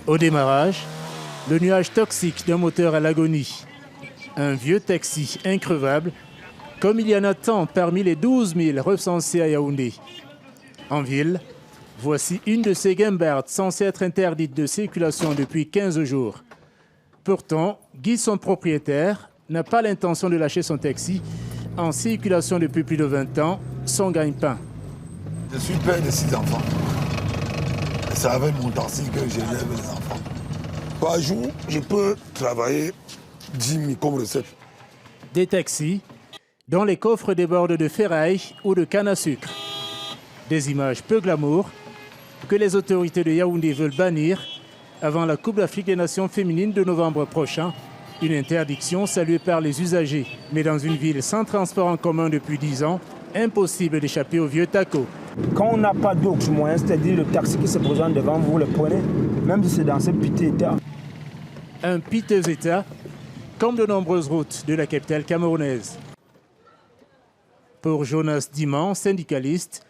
Au démarrage, le nuage toxique d'un moteur à l'agonie. Un vieux taxi increvable, comme il y en a tant parmi les 12 000 recensés à Yaoundé. En ville, voici une de ces guimbardes censées être interdites de circulation depuis 15 jours. Pourtant, Guy, son propriétaire, n'a pas l'intention de lâcher son taxi en circulation depuis plus de 20 ans, son gagne-pain. Je suis père de 6 enfants. C'est avec mon taxi que j'élève les enfants. Par jour, je peux travailler 10 000 comme recette. Des taxis dont les coffres débordent de ferraille ou de canne à sucre. Des images peu glamour que les autorités de Yaoundé veulent bannir avant la Coupe d'Afrique des Nations féminines de novembre prochain. Une interdiction saluée par les usagers. Mais dans une ville sans transport en commun depuis 10 ans, impossible d'échapper au vieux taco. Quand on n'a pas d'autres moyens, c'est-à-dire le taxi qui se présente devant vous, le prenez, même si c'est dans ce piteux état. Un piteux état, comme de nombreuses routes de la capitale camerounaise. Pour Jonas Diman, syndicaliste,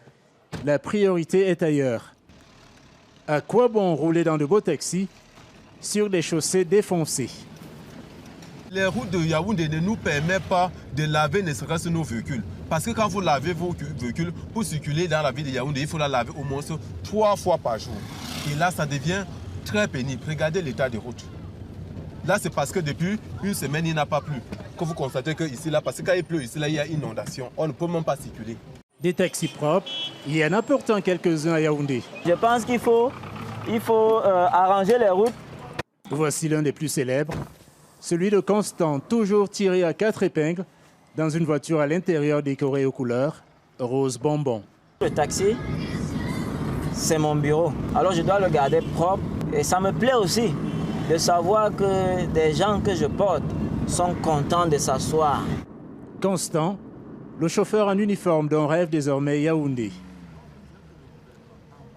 la priorité est ailleurs. À quoi bon rouler dans de beaux taxis sur des chaussées défoncées? Les routes de Yaoundé ne nous permettent pas de laver ne serait-ce nos véhicules. Parce que quand vous lavez vos véhicules, pour circuler dans la ville de Yaoundé, il faut la laver au moins 3 fois par jour. Et là, ça devient très pénible. Regardez l'état des routes. Là, c'est parce que depuis une semaine, il n'a pas plu. Que vous constatez que ici, là, parce que quand il pleut, ici, là, il y a inondation. On ne peut même pas circuler. Des taxis propres, il y en a pourtant quelques-uns à Yaoundé. Je pense qu'il faut arranger les routes. Voici l'un des plus célèbres, celui de Constant, toujours tiré à 4 épingles, dans une voiture à l'intérieur décorée aux couleurs rose bonbon. Le taxi, c'est mon bureau. Alors je dois le garder propre. Et ça me plaît aussi de savoir que des gens que je porte sont contents de s'asseoir. Constant, le chauffeur en uniforme dont rêve désormais Yaoundé.